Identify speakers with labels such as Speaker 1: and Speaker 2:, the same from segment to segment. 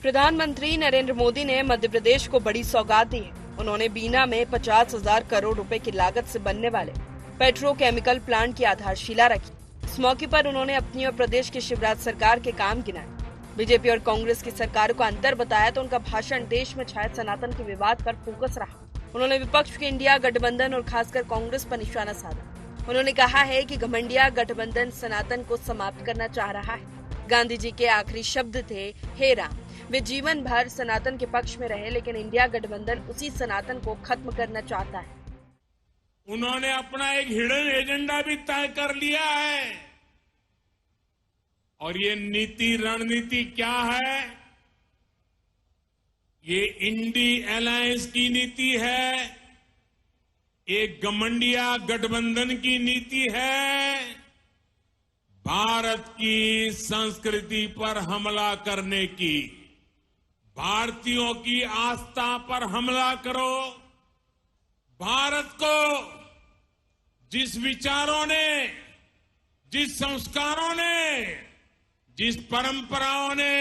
Speaker 1: प्रधानमंत्री नरेंद्र मोदी ने मध्य प्रदेश को बड़ी सौगात दी है। उन्होंने बीना में 50,000 करोड़ रुपए की लागत से बनने वाले पेट्रोकेमिकल प्लांट की आधारशिला रखी। इस मौके पर उन्होंने अपनी और प्रदेश की शिवराज सरकार के काम गिनाए। बीजेपी और कांग्रेस की सरकारों का अंतर बताया तो उनका भाषण देश में छाए सनातन के विवाद पर फोकस रहा। उन्होंने विपक्ष के इंडिया गठबंधन और खासकर कांग्रेस पर निशाना साधा। उन्होंने कहा है कि घमंडिया गठबंधन सनातन को समाप्त करना चाह रहा है। गांधी जी के आखिरी शब्द थे, हे राम। वे जीवन भर सनातन के पक्ष में रहे, लेकिन इंडिया गठबंधन उसी सनातन को खत्म करना चाहता है।
Speaker 2: उन्होंने अपना एक हिडन एजेंडा भी तय कर लिया है और ये नीति रणनीति क्या है? ये इंडी अलायंस की नीति है, एक घमंडिया गठबंधन की नीति है। भारत की संस्कृति पर हमला करने की, भारतीयों की आस्था पर हमला करो। भारत को जिस विचारों ने, जिस संस्कारों ने, जिस परंपराओं ने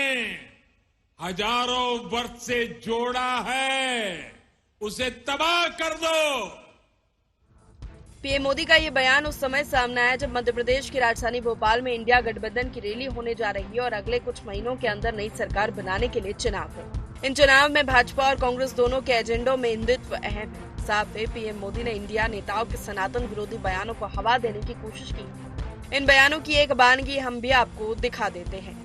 Speaker 2: हजारों वर्ष से जोड़ा है, उसे तबाह कर दो।
Speaker 1: पीएम मोदी का ये बयान उस समय सामने आया जब मध्य प्रदेश की राजधानी भोपाल में इंडिया गठबंधन की रैली होने जा रही है और अगले कुछ महीनों के अंदर नई सरकार बनाने के लिए चुनाव है। इन चुनाव में भाजपा और कांग्रेस दोनों के एजेंडों में हिंदुत्व अहम है। साफ है, पीएम मोदी ने इंडिया नेताओं के सनातन विरोधी बयानों को हवा देने की कोशिश की। इन बयानों की एक बानगी हम भी आपको दिखा देते हैं।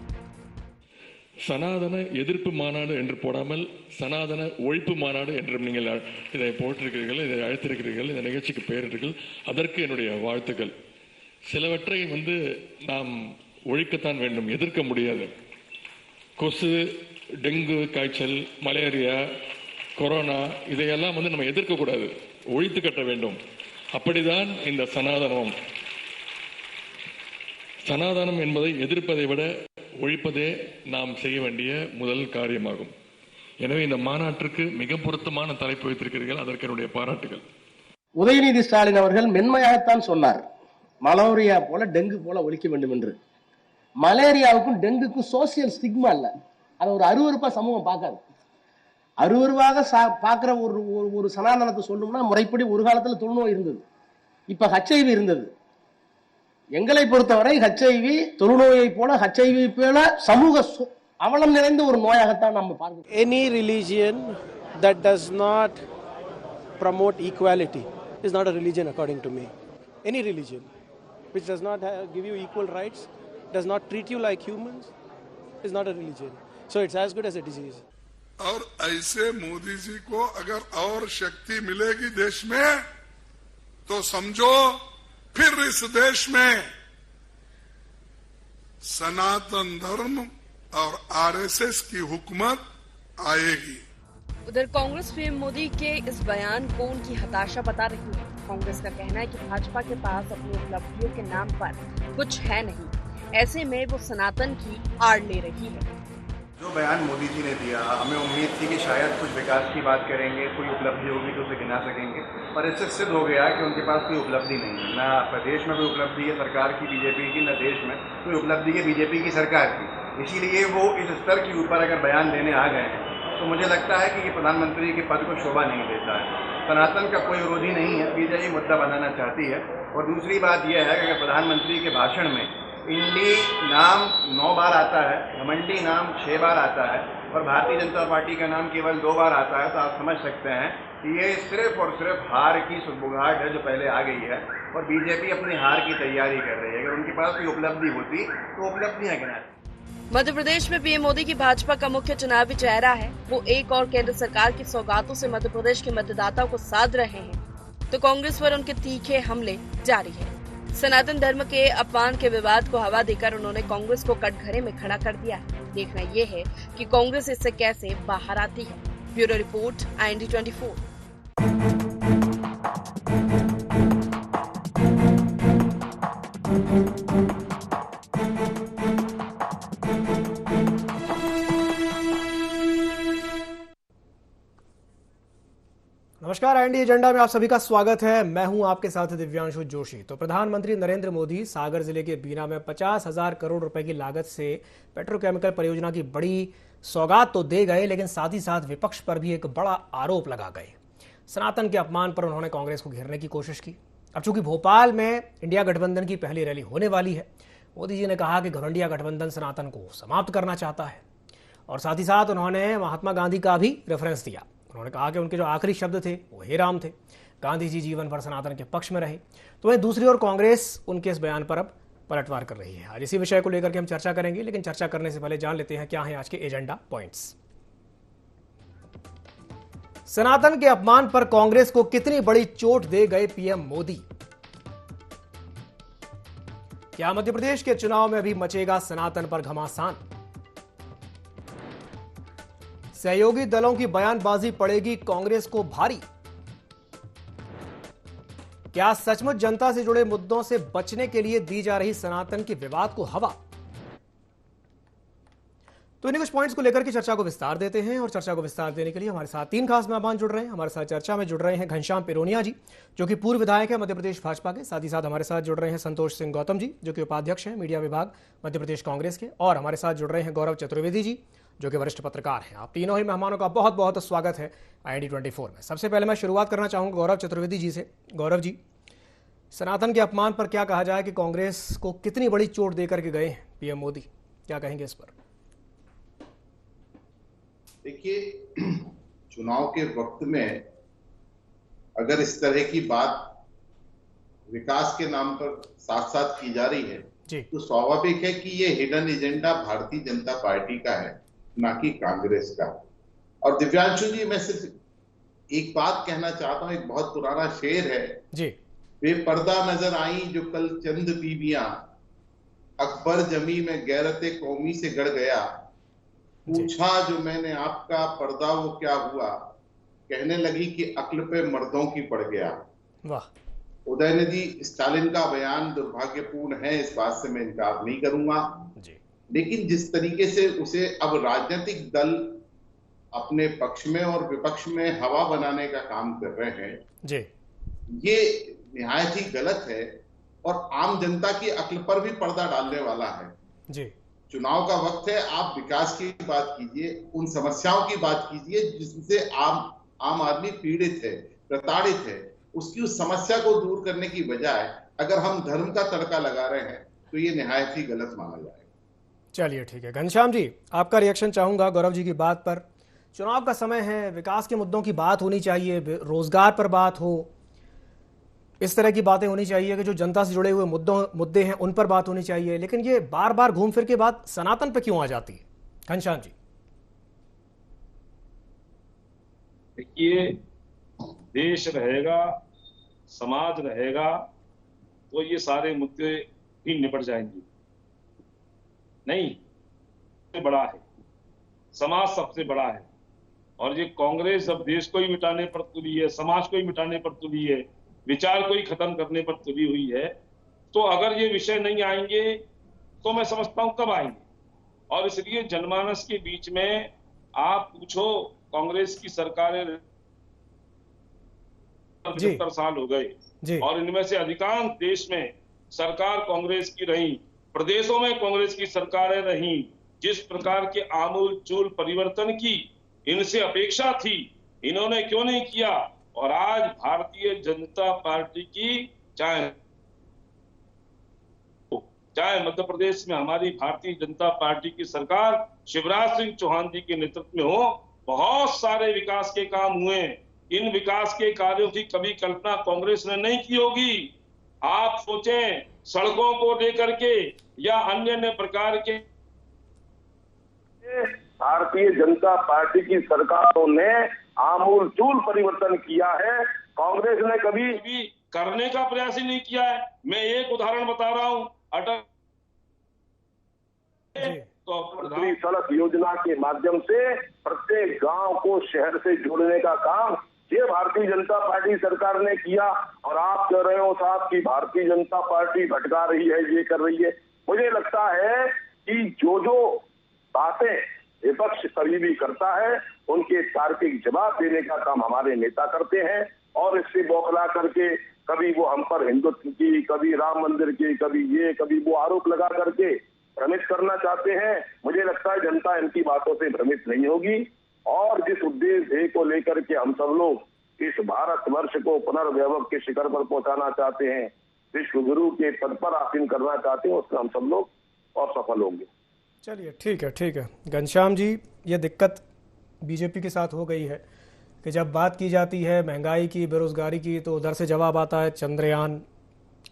Speaker 3: சனாதன எதிர்ப்பு மாநாடு என்று போடாமல் சனாதன ஒழிப்பு மாநாடு என்றும் நீங்கள் இதை போட்டிருக்கிறீர்கள், இதை அழைத்திருக்கிறீர்கள், இந்த நிகழ்ச்சிக்கு பெயரிட்டீர்கள். அதற்கு என்னுடைய வாழ்த்துக்கள். சிலவற்றை நாம் ஒழிக்கத்தான் வேண்டும், எதிர்க்க முடியாது. கொசு, டெங்கு காய்ச்சல், மலேரியா, கொரோனா இதையெல்லாம் நம்ம எதிர்க்கக்கூடாது, ஒழித்து கட்ட வேண்டும். அப்படிதான் இந்த சனாதனம். சனாதனம் என்பதை எதிர்ப்பதை விட ஒழிப்பதே நாம் செய்ய வேண்டிய முதல் காரியமாகும். எனவே இந்த மாநாட்டிற்கு மிக பொருத்தமான தலைப்பு வைத்திருக்கிறீர்கள், அதற்கு என்னுடைய பாராட்டுகள்.
Speaker 4: உதயநிதி ஸ்டாலின் அவர்கள் மென்மையாகத்தான் சொன்னார், மலேரியா போல டெங்கு போல ஒழிக்க வேண்டும் என்று. மலேரியாவுக்கும் டெங்குக்கும் சோசியல் ஸ்டிக்மா இல்ல, அதை ஒரு அருவருப்பா சமூகம் பார்க்காது. அருவருவாக பார்க்கிற ஒரு சனாதனத்தை சொல்லணும்னா முறைப்படி ஒரு காலத்துல தொழுநோய் இருந்தது, இப்ப HIV இருந்தது. எங்களை பொறுத்தவரை HIV தொழுநோயை போல HIV போல சமூக அவலம் நிறைந்த ஒரு நோயாகத்தான் நம்ம பார்க்கிறோம்.
Speaker 5: Any religion that does not promote equality is not a religion according to me. Any religion which does not give you equal rights, does not treat you like humans, is not a religion. So it's as good as a disease.
Speaker 6: और ऐसे मोदी जी को अगर और शक्ति मिलेगी देश में तो समझो फिर इस देश में सनातन धर्म और RSS की हुकूमत आएगी।
Speaker 1: उधर कांग्रेस पीएम मोदी के इस बयान को उनकी हताशा बता रही है। कांग्रेस का कहना है कि भाजपा के पास अपनी उपलब्धियों के नाम पर कुछ है नहीं, ऐसे में वो सनातन की आड़ ले रही है।
Speaker 7: जो बयान मोदी जी ने दिया, हमें उम्मीद थी कि शायद कुछ विकास की बात करेंगे, कोई उपलब्धि होगी तो उसे गिना सकेंगे, पर इससे सिद्ध हो गया कि उनके पास कोई उपलब्धि नहीं है। न प्रदेश में कोई उपलब्धि है सरकार की बीजेपी की, न देश में कोई उपलब्धि है बीजेपी की सरकार की। इसीलिए वो इस स्तर के ऊपर अगर बयान देने आ गए हैं तो मुझे लगता है कि ये प्रधानमंत्री के पद को शोभा नहीं देता है। सनातन का कोई विरोधी नहीं है, बीजेपी मुद्दा बनाना चाहती है। और दूसरी बात यह है कि अगर प्रधानमंत्री के भाषण में इंडी नाम 9 बार आता है, घमंडी नाम 6 बार आता है और भारतीय जनता पार्टी का नाम केवल 2 बार आता है, तो आप समझ सकते हैं कि ये सिर्फ और सिर्फ हार की सुगबुगाहट है जो पहले आ गई है और बीजेपी अपनी हार की तैयारी कर रही है। अगर उनके पास कोई उपलब्धि होती तो उपलब्धियां गिनाती।
Speaker 1: मध्य प्रदेश में पीएम मोदी की भाजपा का मुख्य चुनावी चेहरा है। वो एक और केंद्र सरकार की सौगातों से मध्य प्रदेश के मतदाताओं को साध रहे हैं, तो कांग्रेस पर उनके तीखे हमले जारी है। सनातन धर्म के अपमान के विवाद को हवा देकर उन्होंने कांग्रेस को कटघरे में खड़ा कर दिया है। देखना ये है कि कांग्रेस इससे कैसे बाहर आती है। Bureau report, IND 24।
Speaker 8: नमस्कार। नमस्कार, IND एजेंडा में आप सभी का स्वागत है। मैं हूं आपके साथ दिव्यांशु जोशी। तो प्रधानमंत्री नरेंद्र मोदी सागर जिले के बीना में 50,000 करोड़ रुपए की लागत से पेट्रोकेमिकल परियोजना की बड़ी सौगात तो दे गए, लेकिन साथ ही साथ विपक्ष पर भी एक बड़ा आरोप लगा गए। सनातन के अपमान पर उन्होंने कांग्रेस को घेरने की कोशिश की। अब चूंकि भोपाल में इंडिया गठबंधन की पहली रैली होने वाली है, मोदी जी ने कहा कि घुरंडिया गठबंधन सनातन को समाप्त करना चाहता है और साथ ही साथ उन्होंने महात्मा गांधी का भी रेफरेंस दिया। उन्होंने कहा कि उनके जो आखिरी शब्द थे वो हे राम थे। गांधी जी जीवन भर सनातन के पक्ष में रहे। तो वहीं दूसरी ओर कांग्रेस उनके इस बयान पर अब पलटवार कर रही है। आज इसी विषय को लेकर के हम चर्चा करेंगे, लेकिन चर्चा करने से पहले जान लेते हैं क्या है आज के एजेंडा पॉइंट्स। सनातन के अपमान पर कांग्रेस को कितनी बड़ी चोट दे गए पीएम मोदी। क्या मध्य प्रदेश के चुनाव में भी मचेगा सनातन पर घमासान। सहयोगी दलों की बयानबाजी पड़ेगी कांग्रेस को भारी। क्या सचमुच जनता से जुड़े मुद्दों से बचने के लिए दी जा रही सनातन की विवाद को हवा। तो इन्हीं कुछ पॉइंट्स को लेकर के चर्चा को विस्तार देते हैं और चर्चा को विस्तार देने के लिए हमारे साथ तीन खास मेहमान जुड़ रहे हैं। हमारे साथ चर्चा में जुड़ रहे हैं घनश्याम पिरोनिया जी, जो कि पूर्व विधायक है मध्य प्रदेश भाजपा के। साथ ही साथ हमारे साथ जुड़ रहे हैं संतोष सिंह गौतम जी, जो कि उपाध्यक्ष हैं मीडिया विभाग मध्य प्रदेश कांग्रेस के। और हमारे साथ जुड़ रहे हैं गौरव चतुर्वेदी जी, जो कि वरिष्ठ पत्रकार हैं। आप तीनों ही मेहमानों का बहुत बहुत स्वागत है IND 24 में। सबसे पहले मैं शुरुआत करना चाहूंगा गौरव चतुर्वेदी जी से। गौरव जी, सनातन के अपमान पर क्या कहा जाए कि कांग्रेस को कितनी बड़ी चोट देकर के गए हैं पीएम मोदी, क्या कहेंगे इस पर।
Speaker 9: देखिए, चुनाव के वक्त में अगर इस तरह की बात विकास के नाम पर साथ साथ की जा रही है तो स्वाभाविक है कि ये hidden agenda Bharatiya Janata party का है, ना कि कांग्रेस का। और दिव्यांशु जी, मैं सिर्फ एक बात कहना चाहता हूं। एक बहुत पुराना शेर है जी, बेपर्दा नजर आई जो कल चंद बीबियां, अकबर जमी में गैरते कौमी से गड़ गया, पूछा जो मैंने आपका पर्दा वो क्या हुआ, कहने लगी कि अक्ल पे मर्दों की पड़ गया। वाह। उदयनिधि स्टालिन का बयान दुर्भाग्यपूर्ण है, इस बात से मैं इनकार नहीं करूंगा जी। लेकिन जिस तरीके से उसे अब राजनीतिक दल अपने पक्ष में और विपक्ष में हवा बनाने का काम कर रहे हैं जी, ये निहायत ही गलत है और आम जनता की अक्ल पर भी पर्दा डालने वाला है जी। चुनाव का वक्त है, आप विकास की बात कीजिए, उन समस्याओं की बात कीजिए जिनसे आम आदमी पीड़ित है, प्रताड़ित है। उसकी उस समस्या को दूर करने की बजाय अगर हम धर्म का तड़का लगा रहे हैं तो ये निहायत ही गलत माना जाएगा। चलिए ठीक है। घनश्याम जी, आपका रिएक्शन चाहूंगा गौरव जी की बात पर। चुनाव का समय है, विकास के मुद्दों की बात होनी चाहिए, रोजगार पर बात हो, इस तरह की बातें होनी चाहिए कि जो जनता से जुड़े हुए मुद्दे हैं उन पर बात होनी चाहिए। लेकिन ये बार बार घूम फिर के बात सनातन पे क्यों आ जाती है घनश्याम जी।
Speaker 10: देखिए, देश रहेगा, समाज रहेगा तो ये सारे मुद्दे भी निपट जाएंगे। नहीं, सबसे बड़ा है समाज, सबसे बड़ा है। और ये कांग्रेस अब देश को ही मिटाने पर तुली है, समाज को ही मिटाने पर तुली है, विचार को ही खत्म करने पर तुली हुई है। तो अगर ये विषय नहीं आएंगे तो मैं समझता हूं कब आएंगे। और इसलिए जनमानस के बीच में आप पूछो, कांग्रेस की सरकारें 75 साल हो गए और इनमें से अधिकांश देश में सरकार कांग्रेस की रही, प्रदेशों में कांग्रेस की सरकारें रही। जिस प्रकार के आमूल चूल परिवर्तन की इनसे अपेक्षा थी, इन्होंने क्यों नहीं किया। और आज भारतीय जनता पार्टी की चाहे मध्य प्रदेश में हमारी भारतीय जनता पार्टी की सरकार शिवराज सिंह चौहान जी के नेतृत्व में हो, बहुत सारे विकास के काम हुए। इन विकास के कार्यों की कभी कल्पना कांग्रेस ने नहीं की होगी। आप सोचें, सड़कों को लेकर के या अन्य प्रकार के
Speaker 11: भारतीय जनता पार्टी की सरकारों ने आमूल चूल परिवर्तन किया है, कांग्रेस ने कभी
Speaker 10: करने का प्रयास ही नहीं किया है। मैं एक उदाहरण बता रहा हूं, अटल
Speaker 11: तो सड़क योजना के माध्यम से प्रत्येक गांव को शहर से जोड़ने का काम ये भारतीय जनता पार्टी सरकार ने किया। और आप कह रहे हो साहब कि भारतीय जनता पार्टी भटका रही है, ये कर रही है। मुझे लगता है कि जो बातें विपक्ष कभी भी करता है उनके तार्किक जवाब देने का काम हमारे नेता करते हैं। और इससे बौखला करके कभी वो हम पर हिंदुत्व की, कभी राम मंदिर की, कभी ये कभी वो आरोप लगा करके भ्रमित करना चाहते हैं। मुझे लगता है जनता इनकी बातों से भ्रमित नहीं होगी और जिस उद्देश्य ध्येय को लेकर के हम सब लोग इस भारतवर्ष को पुनर्वैभव के शिखर पर पहुंचाना चाहते हैं, विश्व गुरु के पद पर आसीन करना चाहते हैं, उसमें हम सब लोग और सफल होंगे।
Speaker 8: चलिए ठीक है घनश्याम जी, ये दिक्कत बीजेपी के साथ हो गई है कि जब बात की जाती है महंगाई की, बेरोजगारी की, तो उधर से जवाब आता है चंद्रयान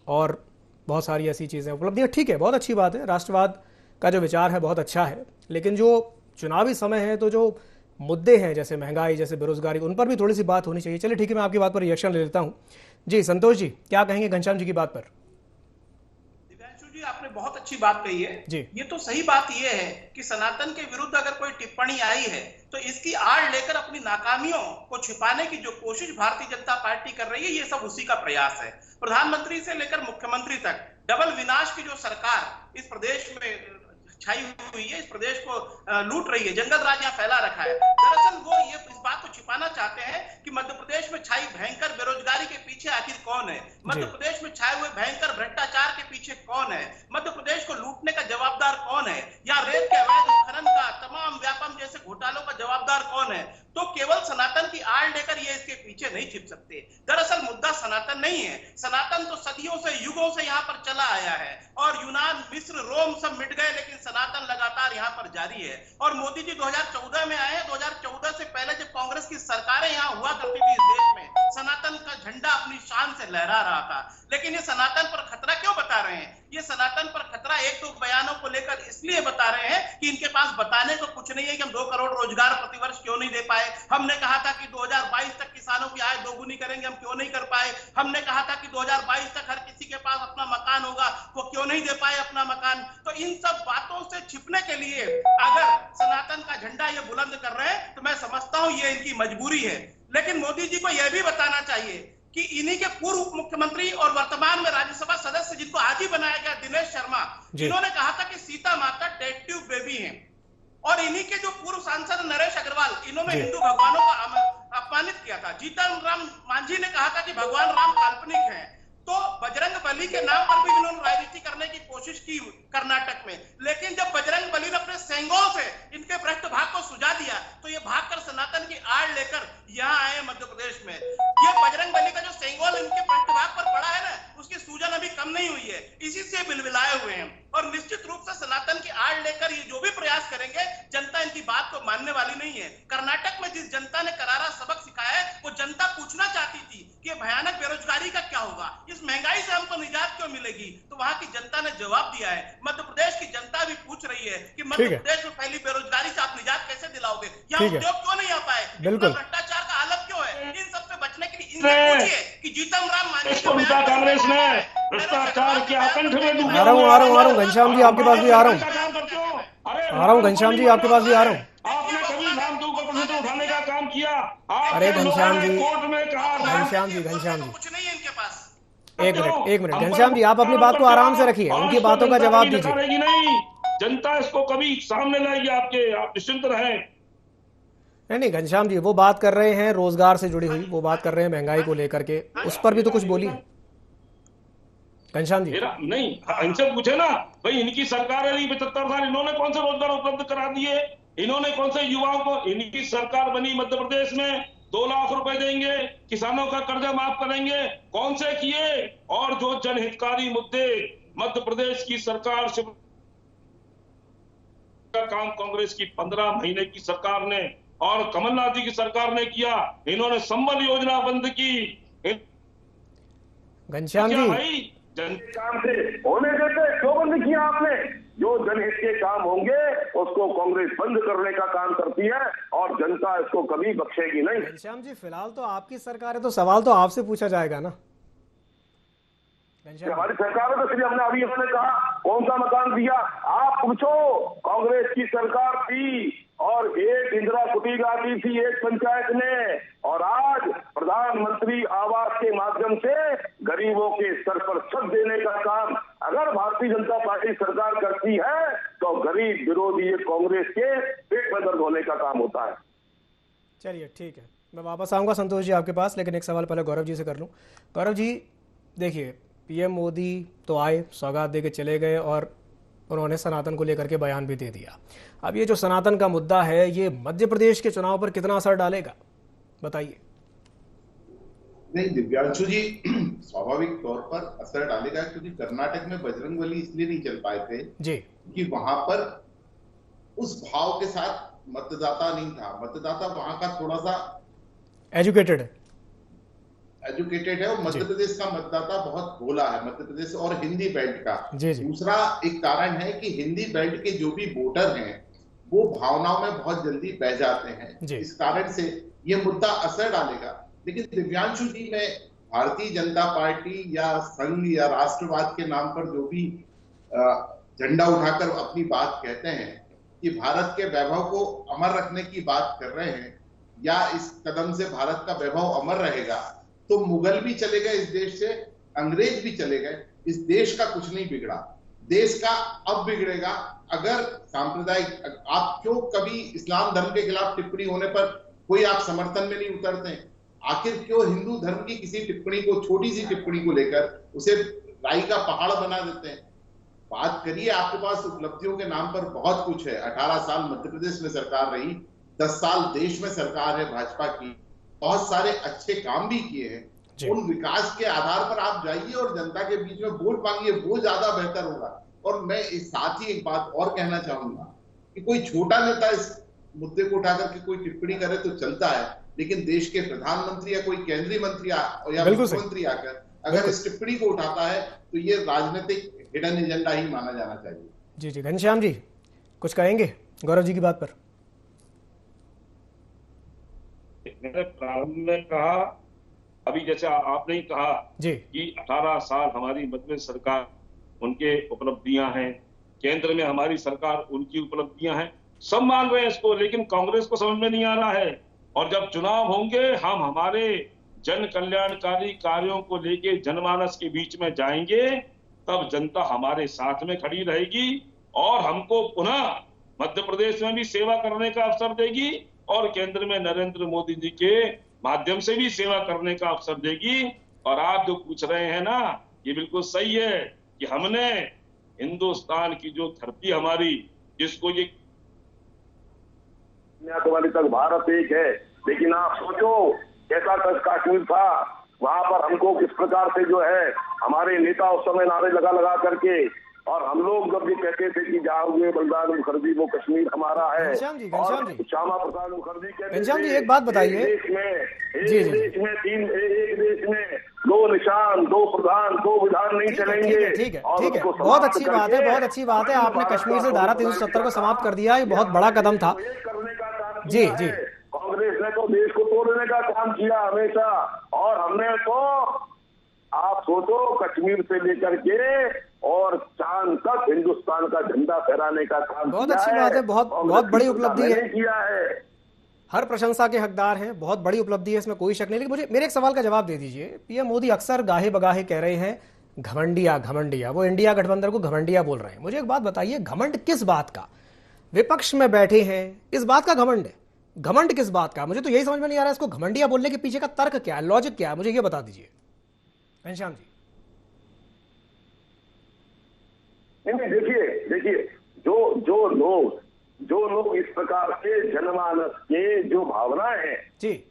Speaker 8: और बहुत सारी ऐसी चीज़ें, उपलब्धियाँ। ठीक है, बहुत अच्छी बात है, राष्ट्रवाद का जो विचार है बहुत अच्छा है, लेकिन जो चुनावी समय है तो जो मुद्दे हैं जैसे महंगाई, जैसे बेरोजगारी, उन पर भी थोड़ी सी बात होनी चाहिए। चलिए ठीक है, मैं आपकी बात पर रिएक्शन ले लेता हूँ। जी संतोष जी, क्या कहेंगे घनश्याम जी की बात पर?
Speaker 12: जी आपने बहुत अच्छी बात कही है जी। ये तो सही बात ये है कि सनातन के विरुद्ध अगर कोई टिप्पणी आई है तो इसकी आड़ लेकर अपनी नाकामियों को छिपाने की जो कोशिश भारतीय जनता पार्टी कर रही है, ये सब उसी का प्रयास है। प्रधानमंत्री से लेकर मुख्यमंत्री तक डबल विनाश की जो सरकार इस प्रदेश में छाई हुई है, इस प्रदेश को लूट रही है, जंगल राज यहाँ फैला रखा है। दरअसल वो ये इस बात को छिपाना चाहते हैं कि मध्य प्रदेश में छाई भयंकर बेरोजगारी के पीछे आखिर कौन है, मध्य प्रदेश में छाए हुए भयंकर भ्रष्टाचार के पीछे कौन है, मध्य प्रदेश को लूटने का जवाबदार कौन है, या रेत के अवैध उत्खनन का, तमाम व्यापम जैसे घोटालों का जवाबदार कौन है। तो केवल सनातन की आड़ लेकर ये इसके पीछे नहीं छिप सकते। दरअसल मुद्दा सनातन नहीं है, सनातन तो सदियों से, युगों से यहाँ पर चला आया है और यूनान, मिस्र, रोम सब मिट गए, लेकिन सनातन लगातार यहाँ पर जारी है। और मोदी जी 2014 में आए हैं, 2014 से पहले जब कांग्रेस की सरकारें यहाँ हुआ करती थी इस देश में, सनातन का झंडा अपनी शान से लहरा रहा था। लेकिन ये सनातन पर खतरा क्यों बता रहे हैं? ये सनातन पर खतरा एक दो बयानों को लेकर इसलिए बता रहे हैं कि इनके पास बताने को कुछ नहीं है कि हम 2 करोड़ रोजगार प्रतिवर्ष क्यों नहीं दे पाए। हमने कहा था कि 2022 तक किसानों की आय दोगुनी करेंगे, हम क्यों नहीं कर पाए। हमने कहा था कि 2022 तक हर किसी के पास अपना मकान होगा, वो क्यों नहीं दे पाए अपना मकान। तो इन सब बातों से छिपने के लिए अगर सनातन का झंडा ये बुलंद कर रहे हैं तो मैं समझता हूं ये इनकी मजबूरी है। लेकिन मोदी जी को यह भी बताना चाहिए कि इन्हीं के पूर्व मुख्यमंत्री और वर्तमान में राज्यसभा सदस्य जिनको आज ही बनाया गया, दिनेश शर्मा, जिन्होंने कहा था कि सीता माता टेस्ट ट्यूब बेबी हैं, और इन्हीं के जो पूर्व सांसद नरेश अग्रवाल, इन्होंने हिंदू भगवानों का अपमानित किया था। जीतन राम मांझी ने कहा था कि भगवान राम काल्पनिक हैं। तो बजरंग बली के नाम पर भी इन्होंने राजनीति करने की कोशिश की कर्नाटक में, लेकिन जब बजरंग बली ने अपने सेंगोल से इनके भ्रष्ट भाग को सुझा दिया तो ये भागकर सनातन की आड़ लेकर यहाँ आए मध्य प्रदेश में। ये बजरंग बली का जो सेंगोल इनके भ्रष्ट भाग पर पड़ा है ना, उसकी सूजन अभी कम नहीं हुई है, इसी से बिलबिलाए हुए हैं। और निश्चित रूप से सनातन की आड़ लेकर ये जो भी प्रयास करेंगे, जनता इनकी बात को मानने वाली नहीं है। कर्नाटक में जिस जनता ने करारा सबक सिखाया है, वो जनता पूछना चाहती थी कि भयानक बेरोजगारी का क्या होगा, इस महंगाई से हमको निजात क्यों मिलेगी, तो वहां की जनता ने जवाब दिया है। मध्य प्रदेश की जनता भी पूछ रही है कि मध्य प्रदेश में फैली बेरोजगारी से आप निजात कैसे दिलाओगे, यहाँ उद्योग क्यों नहीं आ पाए, भ्रष्टाचार का हालत क्यों है। इन सबसे बचने के लिए इनसे पूछिए कि जीतन राम मांझी
Speaker 10: कांग्रेस ने भ्रष्टाचार के आकंठ में डूबा।
Speaker 8: आ रहा हूँ घनश्याम जी, आपके पास भी आ रहा हूँ घनश्याम जी, आपके पास भी आ रहा हूँ।
Speaker 10: आपने कभी नाम दो को उठाने का काम किया?
Speaker 8: अरे घनश्याम जी,
Speaker 10: कोर्ट में कहा
Speaker 8: घनश्याम जी
Speaker 12: कुछ नहीं है इनके पास।
Speaker 8: एक मिनट घनश्याम जी, आप अपनी बात को आराम से रखिए, उनकी बातों का जवाब दीजिए।
Speaker 10: नहीं, जनता इसको कभी सामने लाएगी आपके, आप निश्चिंत रहें।
Speaker 8: नहीं घनश्याम जी, वो बात कर रहे हैं रोजगार से जुड़ी हुई, वो बात कर रहे हैं महंगाई को लेकर के, उस पर भी तो कुछ बोलिए घनश्याम जी।
Speaker 10: नहीं, इनसे पूछे ना भाई, इनकी सरकार है 75 साल, इन्होंने कौन से रोजगार उपलब्ध करा दिए, इन्होंने कौन से युवाओं को, इनकी सरकार बनी मध्य प्रदेश में 2 लाख रुपए देंगे, किसानों का कर्जा माफ करेंगे, कौन से किए। और जो जनहितकारी मुद्दे मध्य प्रदेश की सरकार से काम कांग्रेस की 15 महीने की सरकार ने और कमलनाथ जी की सरकार ने किया, इन्होंने संबल योजना बंद की।
Speaker 8: घनश्याम जी,
Speaker 10: भाई
Speaker 11: काम से होने देते, क्यों बंद किया आपने? जो जनहित के काम होंगे उसको कांग्रेस बंद करने का काम करती है और जनता इसको कभी बख्शेगी नहीं।
Speaker 8: घनश्याम जी, फिलहाल तो आपकी सरकार है तो सवाल तो आपसे पूछा जाएगा ना।
Speaker 11: हमारी सरकार है तो इसलिए हमने अभी उन्होंने कहा कौन सा मकान दिया, आप पूछो। कांग्रेस की सरकार थी और एक इंदिरा कुटीर दी थी एक पंचायत ने, और आज प्रधानमंत्री आवास के माध्यम से गरीबों के सर पर छत देने का काम अगर भारतीय जनता पार्टी सरकार करती है तो गरीब विरोधी कांग्रेस के पेट में दर्द होने का काम होता है।
Speaker 8: चलिए ठीक है, मैं वापस आऊँगा संतोष जी आपके पास, लेकिन एक सवाल पहले गौरव जी से कर लूँ। गौरव जी देखिए, पीएम मोदी तो आए, सौगात दे के चले गए और उन्होंने सनातन को लेकर के बयान भी दे दिया। अब ये जो सनातन का मुद्दा है, ये मध्य प्रदेश के चुनाव पर कितना असर डालेगा, बताइए।
Speaker 9: नहीं दिव्यांशु जी, स्वाभाविक तौर पर असर डालेगा, क्योंकि कर्नाटक में बजरंगबली इसलिए नहीं चल पाए थे
Speaker 8: जी
Speaker 9: कि वहां पर उस भाव के साथ मतदाता नहीं था। मतदाता वहां का थोड़ा सा एजुकेटेड है और मध्य प्रदेश का मतदाता बहुत भोला है, मध्य प्रदेश और हिंदी बेल्ट का। दूसरा एक कारण है कि हिंदी बेल्ट के जो भी वोटर हैं वो भावनाओं में बहुत जल्दी बह जाते हैं। इस कारण से ये मुद्दा असर डालेगा। लेकिन दिव्यांशु जी, मैं भारतीय जनता पार्टी या संघ या राष्ट्रवाद के नाम पर जो भी झंडा उठाकर अपनी बात कहते हैं कि भारत के वैभव को अमर रखने की बात कर रहे हैं या इस कदम से भारत का वैभव अमर रहेगा, तो मुगल भी चले गए इस देश से, अंग्रेज भी चले गए, इस देश का कुछ नहीं बिगड़ा। देश का अब बिगड़ेगा अगर सांप्रदायिक, आप क्यों कभी इस्लाम धर्म के खिलाफ टिप्पणी होने पर कोई आप समर्थन में नहीं उतरते हैं? आखिर क्यों हिंदू धर्म की किसी टिप्पणी को, छोटी सी टिप्पणी को लेकर उसे राई का पहाड़ बना देते हैं? बात करिए, आपके पास उपलब्धियों के नाम पर बहुत कुछ है। 18 साल मध्य प्रदेश में सरकार रही, 10 साल देश में सरकार है भाजपा की, बहुत सारे अच्छे काम भी किए हैं। उन विकास के आधार पर आप जाइए और जनता के बीच में वोट मांगिए, वो ज्यादा बेहतर होगा। और मैं इस साथ ही एक बात और कहना चाहूंगा कि कोई छोटा नेता इस मुद्दे को उठाकर के कोई टिप्पणी करे तो चलता है, लेकिन देश के प्रधानमंत्री या कोई केंद्रीय मंत्री या मुख्यमंत्री आकर अगर इस टिप्पणी को उठाता है तो ये राजनीतिक हिडन एजेंडा ही माना जाना चाहिए।
Speaker 8: जी घनश्याम जी कुछ कहेंगे गौरव जी की बात पर?
Speaker 10: मैंने प्रारंभ में कहा, अभी जैसे आपने ही कहा कि 18 साल हमारी मध्य प्रदेश सरकार, उनके उपलब्धियां हैं, केंद्र में हमारी सरकार, उनकी उपलब्धियां हैं, सब मान रहे हैं इसको, लेकिन कांग्रेस को समझ में नहीं आ रहा है। और जब चुनाव होंगे, हम हमारे जन कल्याणकारी कार्यों को लेके जनमानस के बीच में जाएंगे, तब जनता हमारे साथ में खड़ी रहेगी और हमको पुनः मध्य प्रदेश में भी सेवा करने का अवसर देगी और केंद्र में नरेंद्र मोदी जी के माध्यम से भी सेवा करने का अवसर देगी। और आप जो पूछ रहे हैं ना, ये बिल्कुल सही है कि हमने हिंदुस्तान की जो धरती हमारी, जिसको ये
Speaker 11: कन्याकुमारी तक भारत एक है, लेकिन आप सोचो कैसा कश्मीर था, वहां पर हमको किस प्रकार से जो है हमारे नेता उस समय नारे लगा करके, और हम लोग जब ये कहते थे कि जाओगे बलदान मुखर्जी, वो कश्मीर हमारा है।
Speaker 8: घनश्याम जी
Speaker 11: श्यामा प्रसाद मुखर्जी कहते
Speaker 8: घनश्याम जी एक बात बताइए,
Speaker 11: एक देश में 2 निशान, 2 प्रधान, 2 विधान नहीं चलेंगे।
Speaker 8: ठीक है बहुत अच्छी बात है, बहुत अच्छी बात है। आपने कश्मीर से धारा 370 को समाप्त कर दिया, ये बहुत बड़ा कदम था। जी
Speaker 11: कांग्रेस ने तो देश को तोड़ने का काम किया हमेशा, और हमने तो आप सोचो कश्मीर से लेकर के और चांद तक हिंदुस्तान का झंडा फहराने का काम
Speaker 8: बहुत अच्छी बात है, बहुत बड़ी उपलब्धि है,
Speaker 11: किया है।
Speaker 8: हर प्रशंसा के हकदार हैं, बहुत बड़ी उपलब्धि है, इसमें कोई शक नहीं। लेकिन मुझे मेरे एक सवाल का जवाब दे दीजिए। पीएम मोदी अक्सर गाहे बगाहे कह रहे हैं घमंडिया, वो इंडिया गठबंधन को घमंडिया बोल रहे हैं। मुझे एक बात बताइए, घमंड किस बात का? विपक्ष में बैठे हैं, इस बात का घमंड है? घमंड किस बात का? मुझे तो यही समझ में नहीं आ रहा है, इसको घमंडिया बोलने के पीछे का तर्क क्या है, लॉजिक क्या है, मुझे ये बता दीजिए घनश्याम जी।
Speaker 11: नहीं देखिए जो लोग इस प्रकार के जनमानस के जो भावनाएं हैं,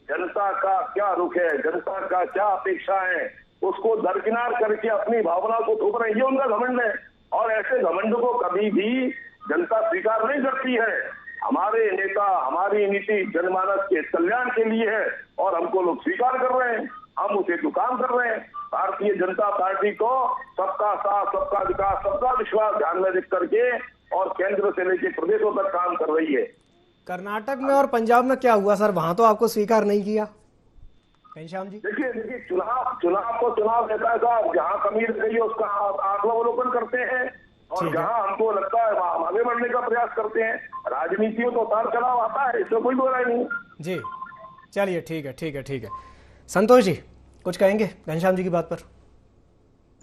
Speaker 11: जनता का क्या रुख है, जनता का क्या अपेक्षा है, उसको दरकिनार करके अपनी भावना को थोप रहे हैं, ये उनका घमंड है। और ऐसे घमंड को कभी भी जनता स्वीकार नहीं करती है। हमारे नेता, हमारी नीति जनमानस के कल्याण के लिए है और हमको लोग स्वीकार कर रहे हैं, हम उसे तो काम कर रहे हैं। भारतीय जनता पार्टी को सबका साथ, सबका विकास, सबका विश्वास ध्यान में रख करके और केंद्र से लेकर प्रदेशों तक काम कर रही है।
Speaker 8: कर्नाटक में और पंजाब में क्या हुआ सर? वहां तो आपको स्वीकार नहीं किया घनश्याम जी।
Speaker 11: देखिए चुनाव रहता है साहब, जहाँ कमी रह गई है उसका आत्मावलोकन करते हैं और जहाँ हमको लगता है वहाँ हम आगे बढ़ने का प्रयास करते हैं। राजनीति में तो उतार चढ़ाव आता है, इसमें कोई बुराई नहीं।
Speaker 8: जी चलिए ठीक है। संतोष जी कुछ कहेंगे घनश्याम जी की बात पर?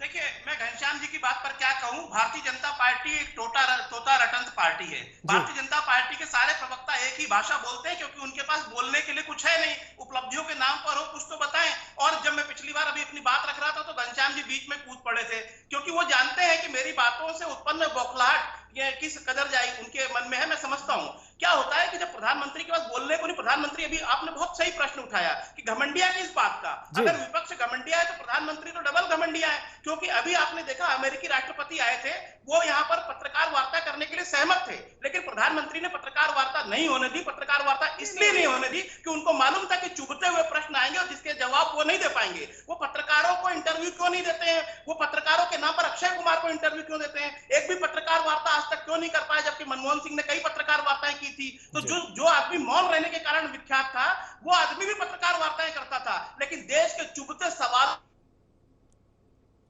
Speaker 12: देखिए, मैं घनश्याम जी की बात पर क्या कहूं, भारतीय जनता पार्टी एक तोता रटंत पार्टी है। भारतीय जनता पार्टी के सारे प्रवक्ता एक ही भाषा बोलते हैं क्योंकि उनके पास बोलने के लिए कुछ है नहीं। उपलब्धियों के नाम पर हो कुछ तो बताएं। और जब मैं पिछली बार अभी अपनी बात रख रहा था तो घनश्याम जी बीच में कूद पड़े थे क्योंकि वो जानते हैं कि मेरी बातों से उत्पन्न बौखलाहट किस कदर जाए उनके मन में है। मैं समझता हूं क्या होता है कि जब प्रधानमंत्री के पास बोलने को नहीं, प्रधानमंत्री अभी आपने बहुत सही प्रश्न उठाया कि घमंडिया किस बात का। अगर विपक्ष घमंडिया है तो प्रधानमंत्री तो डबल घमंडिया है क्योंकि अभी आपने देखा अमेरिकी राष्ट्रपति आए थे, वो यहाँ पर पत्रकार वार्ता करने के लिए सहमत थे लेकिन प्रधानमंत्री ने पत्रकार वार्ता नहीं होने दी। पत्रकार वार्ता इसलिए नहीं होने दी कि उनको मालूम था कि चुभते हुए प्रश्न आएंगे और जिसके जवाब वो नहीं दे पाएंगे। वो पत्रकारों को इंटरव्यू क्यों नहीं देते हैं? वो पत्रकारों के नाम पर अक्षय कुमार को इंटरव्यू क्यों देते हैं? एक भी पत्रकार वार्ता आज तक क्यों नहीं कर पाए जबकि मनमोहन सिंह ने कई पत्रकार वार्ताएं की थी। तो जो आदमी मौन रहने के कारण विख्यात था वो आदमी भी पत्रकार वार्ताएं करता था। लेकिन देश के चुभते सवाल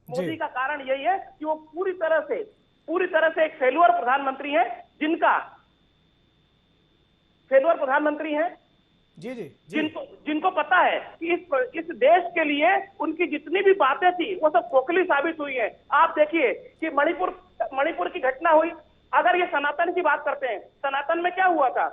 Speaker 12: मोदी का कारण यही है कि वो पूरी तरह से एक फेल्यूर प्रधानमंत्री है, जिनको पता है कि इस देश के लिए उनकी जितनी भी बातें थी वो सब खोखली साबित हुई है। आप देखिए कि मणिपुर की घटना हुई। अगर ये सनातन की बात करते हैं, सनातन में क्या हुआ था?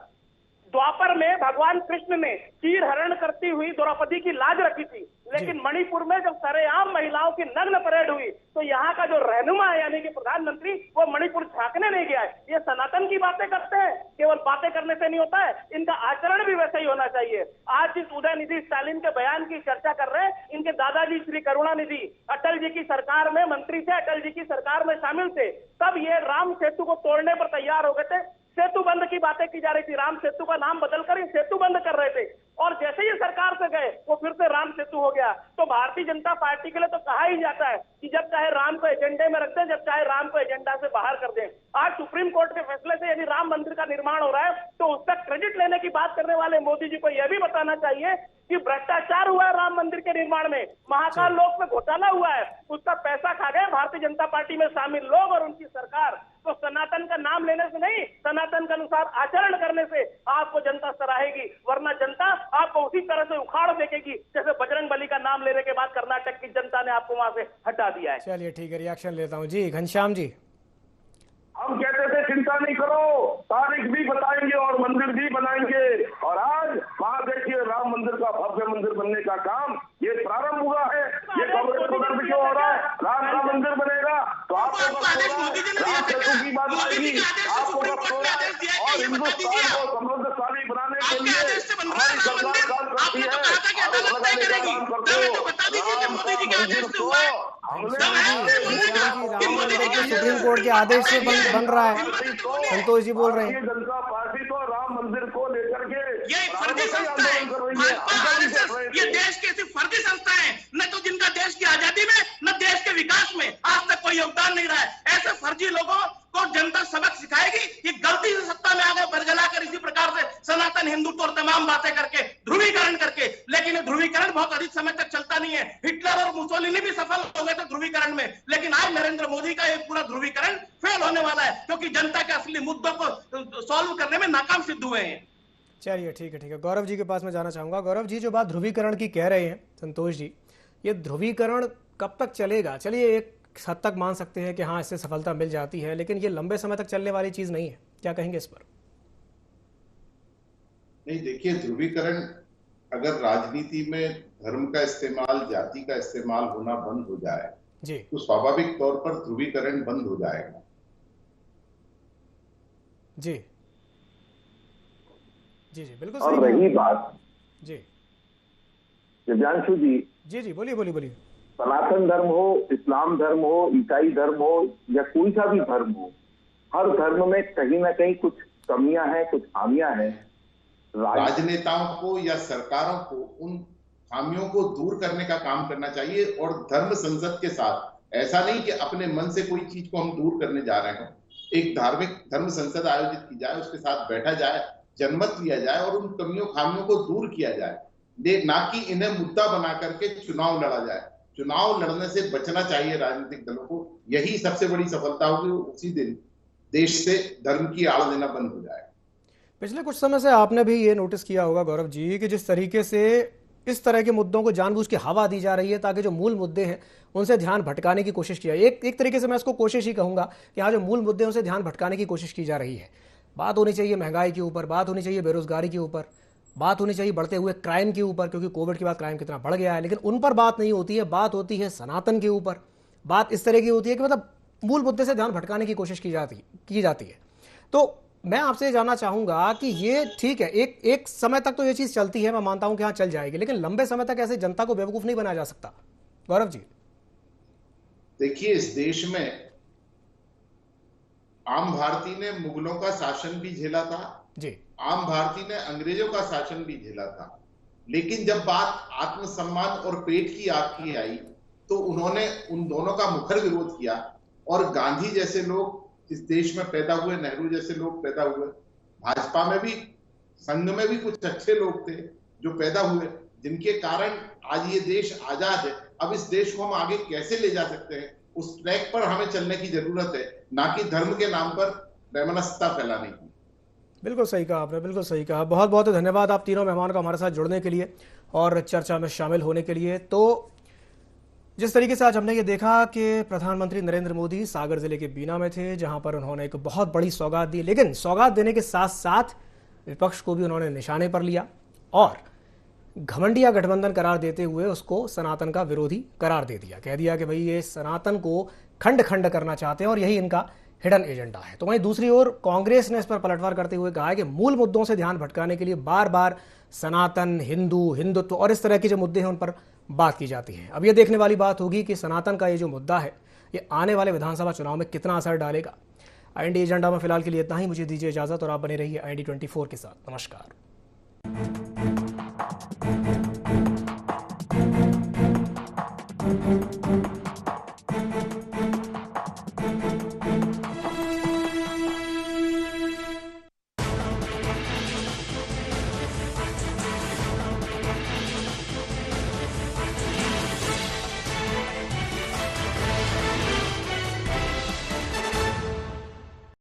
Speaker 12: द्वापर में भगवान कृष्ण ने चीर हरण करती हुई द्रौपदी की लाज रखी थी, लेकिन मणिपुर में जब सरेआम महिलाओं की नग्न परेड हुई तो यहाँ का जो रहनुमा है यानी कि प्रधानमंत्री वो मणिपुर झांकने नहीं गया है। ये सनातन की बातें करते हैं, केवल बातें करने से नहीं होता है, इनका आचरण भी वैसा ही होना चाहिए। आज जिस उदयनिधि स्टालिन के बयान की चर्चा कर रहे हैं, इनके दादाजी श्री करुणानिधि अटल जी की सरकार में मंत्री थे, अटल जी की सरकार में शामिल थे, तब ये राम सेतु को तोड़ने पर तैयार हो गए थे। सेतु बंद की बातें की जा रही थी, राम सेतु का नाम बदलकर ही सेतु बंद कर रहे थे और जैसे ही सरकार से गए वो फिर से राम सेतु हो गया। तो भारतीय जनता पार्टी के लिए तो कहा ही जाता है कि जब चाहे राम को एजेंडे में रख दें, जब चाहे राम को एजेंडा से बाहर कर दें। आज सुप्रीम कोर्ट के फैसले से यदि राम मंदिर का निर्माण हो रहा है तो उसका क्रेडिट लेने की बात करने वाले मोदी जी को यह भी बताना चाहिए कि भ्रष्टाचार हुआ है राम मंदिर के निर्माण में, महाकाल लोक में घोटाला हुआ है, उसका पैसा खा गए भारतीय जनता पार्टी में शामिल लोग और उनकी सरकार। तो सनातन का नाम लेने से नहीं, सनातन के अनुसार आचरण करने से आपको जनता सराहेगी, वरना जनता आपको उसी तरह से उखाड़ फेंकेगी जैसे बजरंगबली का नाम लेने के बाद कर्नाटक की जनता ने आपको वहां से हटा दिया है।
Speaker 8: चलिए ठीक है, रिएक्शन लेता हूँ जी। घनश्याम जी,
Speaker 11: हम कहते थे चिंता नहीं करो, तारीख भी बताएंगे और मंदिर भी बनाएंगे, और आज वहां देखिए राम मंदिर का भव्य मंदिर बनने का काम ये प्रारंभ हुआ है। ये कांग्रेस को दर्द क्यों हो रहा है? राम का मंदिर बनेगा तो आपको राम सेतु की बात आएगी, आपको और हिंदुस्तान को समृद्धशाली बनाने के लिए हमारी सरकार काम करती है, आरोप लगाने का काम करते हो।
Speaker 8: सुप्रीम कोर्ट के आदेश से बन रहा है, संतोष जी बोल रहे हैं।
Speaker 11: जनता पार्टी तो राम मंदिर को लेकर के
Speaker 12: ये फर्जी संस्था है, ये देश की ऐसी फर्जी संस्था है न तो जिनका देश की आजादी में न देश के विकास में आज तक कोई योगदान नहीं रहा है। ऐसे फर्जी लोगों को जनता सबक सिखाएगी। ये गलती से सत्ता में आगे बरगला कर इसी प्रकार से सनातन हिंदुत्व और तमाम बातें करके ध्रुवीकरण करके, लेकिन ये ध्रुवीकरण बहुत अधिक समय तक चलता नहीं है। हिटलर और मुसोलिनी भी सफल हो गए थे ध्रुवीकरण में, लेकिन आज नरेंद्र मोदी का ये पूरा ध्रुवीकरण फेल होने वाला है क्योंकि जनता के असली मुद्दों को सॉल्व करने में नाकाम सिद्ध हुए हैं।
Speaker 8: चलिए ठीक है। गौरव जी के पास मैं जाना चाहूंगा। गौरव जी, जो बात ध्रुवीकरण की कह रहे हैं संतोष जी, ये ध्रुवीकरण कब तक चलेगा? चलिए एक हद तक मान सकते हैं कि हाँ इससे सफलता मिल जाती है, लेकिन ये लंबे समय तक चलने वाली चीज नहीं है। क्या कहेंगे इस पर?
Speaker 9: नहीं, देखिए, ध्रुवीकरण अगर राजनीति में धर्म का इस्तेमाल, जाति का इस्तेमाल होना बंद हो जाए जी, तो स्वाभाविक तौर पर ध्रुवीकरण बंद हो जाएगा।
Speaker 8: जी जी जी, बिल्कुल।
Speaker 11: और रही बात
Speaker 8: जी
Speaker 11: दिव्यांशु जी,
Speaker 8: जी बोलिए।
Speaker 11: सनातन धर्म हो, इस्लाम धर्म हो, ईसाई धर्म हो या कोई सा भी धर्म हो, हर धर्म में कहीं ना कहीं कुछ कमियां हैं, कुछ खामियां हैं।
Speaker 9: राजनेताओं को या सरकारों को उन खामियों को दूर करने का काम करना चाहिए और धर्म संसद के साथ ऐसा नहीं कि अपने मन से कोई चीज को हम दूर करने जा रहे हैं। एक धार्मिक धर्म संसद आयोजित की जाए, उसके साथ बैठा जाए, जनमत लिया जाए और उन कमियों खामियों को दूर किया जाए, ना कि इन्हें मुद्दा बना करके चुनाव लड़ा जाए। चुनाव लड़ने से बचना चाहिए राजनीतिक दलों को। यही सबसे बड़ी सफलता होगी। उसी दिन देश से धर्म की आड़ देना बंद हो जाएगा।
Speaker 8: पिछले कुछ समय से आपने भी ये नोटिस किया होगा गौरव जी कि जिस तरीके से इस तरह के मुद्दों को जानबूझ के हवा दी जा रही है ताकि जो मूल मुद्दे हैं उनसे ध्यान भटकाने की कोशिश की जाए। एक तरीके से मैं इसको कोशिश ही कहूंगा कि यहाँ जो मूल मुद्दे हैं उनसे ध्यान भटकाने की कोशिश की जा रही है। बात होनी चाहिए महंगाई के ऊपर, बात होनी चाहिए बेरोजगारी के ऊपर, बात होनी चाहिए बढ़ते हुए क्राइम के ऊपर, क्योंकि कोविड के बाद क्राइम कितना बढ़ गया है, लेकिन उन पर बात नहीं होती है। बात होती है सनातन के ऊपर, बात इस तरह की होती है कि मतलब मूल मुद्दे से ध्यान भटकाने की कोशिश की जाती है। तो मैं आपसे जानना चाहूंगा कि ये ठीक है, एक समय तक तो ये चीज चलती है, मैं मानता हूं कि हाँ चल जाएगी, लेकिन लंबे समय तक ऐसे जनता को बेवकूफ नहीं बनाया जा सकता। गौरव जी,
Speaker 9: देखिए, इस देश में आम भारतीय ने मुगलों का शासन भी झेला था
Speaker 8: जी,
Speaker 9: आम भारतीय ने अंग्रेजों का शासन भी झेला था, लेकिन जब बात आत्मसम्मान और पेट की आपकी आई तो उन्होंने उन दोनों का मुखर विरोध किया। और गांधी जैसे लोग इस देश में पैदा हुए, नेहरू जैसे लोग पैदा हुए, भाजपा में भी, संघ में भी कुछ अच्छे लोग थे जो पैदा हुए, जिनके कारण आज ये देश आजाद है। अब इस देश को हम आगे कैसे ले जा सकते हैं, उस ट्रैक पर हमें चलने की जरूरत है, ना कि धर्म के नाम पर वैमनस्यता फैलाने की।
Speaker 8: बिल्कुल सही कहा आपने, बिल्कुल सही कहा। बहुत बहुत धन्यवाद आप तीनों मेहमानों का हमारे साथ जुड़ने के लिए और चर्चा में शामिल होने के लिए। तो जिस तरीके से आज हमने ये देखा कि प्रधानमंत्री नरेंद्र मोदी सागर जिले के बीना में थे, जहां पर उन्होंने एक बहुत बड़ी सौगात दी, लेकिन सौगात देने के साथ साथ विपक्ष को भी उन्होंने निशाने पर लिया और घमंडिया गठबंधन करार देते हुए उसको सनातन का विरोधी करार दे दिया। कह दिया कि भाई ये सनातन को खंड खंड करना चाहते हैं और यही इनका हिडन एजेंडा है। तो वहीं दूसरी ओर कांग्रेस ने इस पर पलटवार करते हुए कहा है कि मूल मुद्दों से ध्यान भटकाने के लिए बार बार सनातन, हिंदुत्व और इस तरह के जो मुद्दे हैं उन पर बात की जाती है। अब ये देखने वाली बात होगी कि सनातन का ये जो मुद्दा है ये आने वाले विधानसभा चुनाव में कितना असर डालेगा। IND एजेंडा में फिलहाल के लिए इतना ही। मुझे दीजिए इजाजत और आप बने रहिए IND 24 के साथ। नमस्कार।